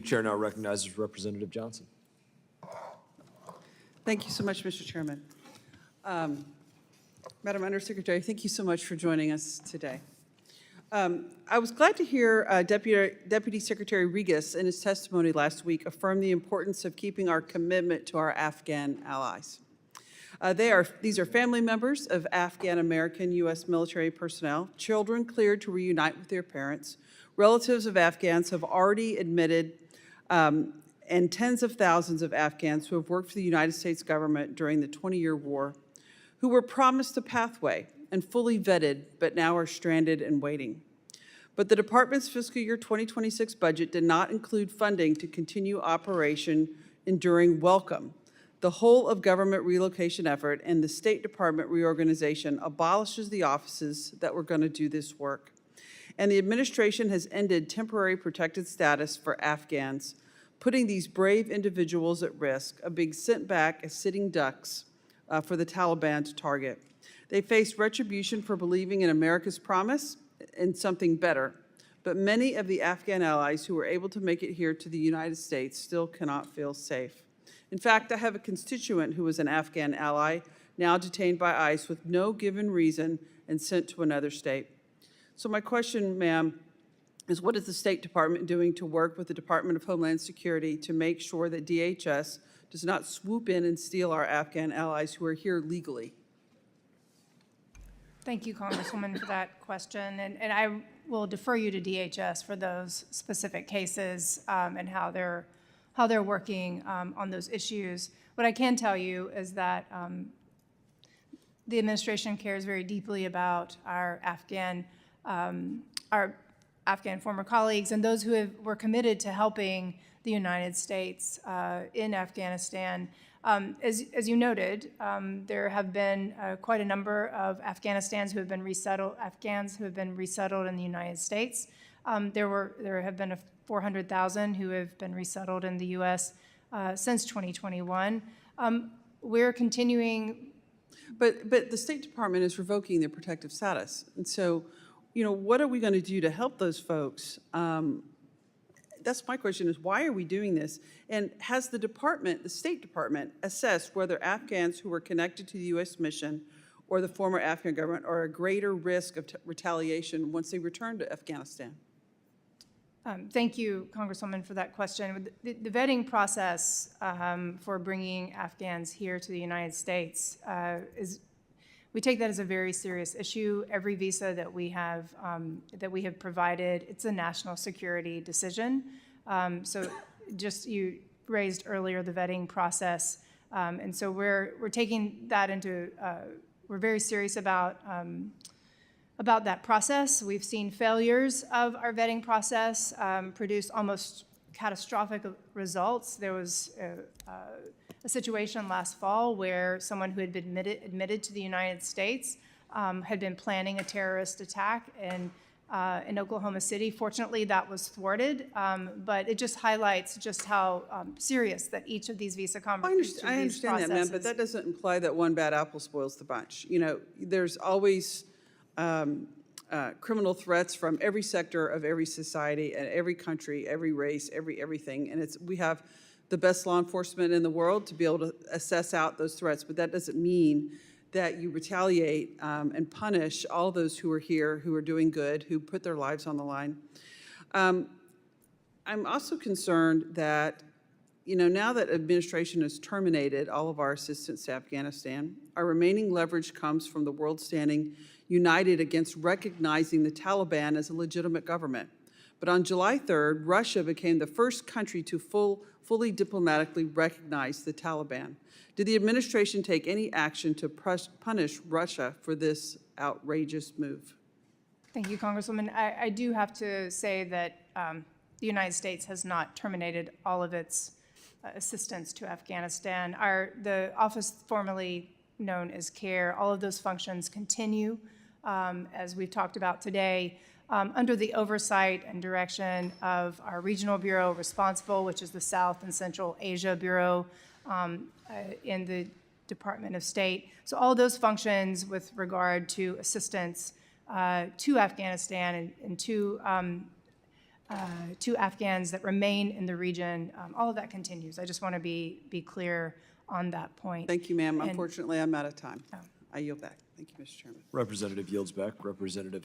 Chair now recognizes Representative Johnson. Thank you so much, Mr. Chairman. Madam Undersecretary, thank you so much for joining us today. I was glad to hear Deputy Secretary Regis in his testimony last week affirm the importance of keeping our commitment to our Afghan allies. These are family members of Afghan American U.S. military personnel, children cleared to reunite with their parents, relatives of Afghans have already admitted, and tens of thousands of Afghans who have worked for the United States government during the 20-year war, who were promised a pathway and fully vetted, but now are stranded and waiting. But the department's fiscal year 2026 budget did not include funding to continue Operation Enduring Welcome. The whole of government relocation effort and the State Department reorganization abolishes the offices that were going to do this work. And the administration has ended temporary protected status for Afghans, putting these brave individuals at risk of being sent back as sitting ducks for the Taliban to target. They face retribution for believing in America's promise and something better. But many of the Afghan allies who were able to make it here to the United States still cannot feel safe. In fact, I have a constituent who was an Afghan ally, now detained by ICE with no given reason and sent to another state. So my question, ma'am, is what is the State Department doing to work with the Department of Homeland Security to make sure that DHS does not swoop in and steal our Afghan allies who are here legally? Thank you, Congresswoman, for that question. And I will defer you to DHS for those specific cases and how they're working on those issues. What I can tell you is that the administration cares very deeply about our Afghan former colleagues and those who were committed to helping the United States in Afghanistan. As you noted, there have been quite a number of Afghans who have been resettled in the United States. There have been 400,000 who have been resettled in the U.S. Since 2021. We're continuing. But the State Department is revoking their protective status. And so, what are we going to do to help those folks? That's my question, is why are we doing this? And has the State Department, assessed whether Afghans who were connected to the U.S. mission or the former Afghan government are at greater risk of retaliation once they return to Afghanistan? Thank you, Congresswoman, for that question. The vetting process for bringing Afghans here to the United States we take that as a very serious issue. Every visa that we have provided, it's a national security decision. So just you raised earlier the vetting process, and so we're taking that into. We're very serious about that process. We've seen failures of our vetting process produce almost catastrophic results. There was a situation last fall where someone who had been admitted to the United States had been planning a terrorist attack in Oklahoma City. Fortunately, that was thwarted, but it just highlights just how serious that each of these visa conversations. I understand that, ma'am, but that doesn't imply that one bad apple spoils the bunch. There's always criminal threats from every sector of every society and every country, every race, everything, and we have the best law enforcement in the world to be able to assess out those threats, but that doesn't mean that you retaliate and punish all those who are here, who are doing good, who put their lives on the line. I'm also concerned that, now that administration has terminated all of our assistance to Afghanistan, our remaining leverage comes from the world standing united against recognizing the Taliban as a legitimate government. But on July 3rd, Russia became the first country to fully diplomatically recognize the Taliban. Did the administration take any action to punish Russia for this outrageous move? Thank you, Congresswoman. I do have to say that the United States has not terminated all of its assistance to Afghanistan. The office formerly known as CARE, all of those functions continue, as we've talked about today, under the oversight and direction of our regional bureau responsible, which is the South and Central Asia Bureau in the Department of State. So all those functions with regard to assistance to Afghanistan and to to Afghans that remain in the region. All of that continues. I just want to be clear on that point. Thank you, ma'am. And- Unfortunately, I'm out of time. Oh. I yield back. Thank you, Mr. Chairman. Representative yields back. Representative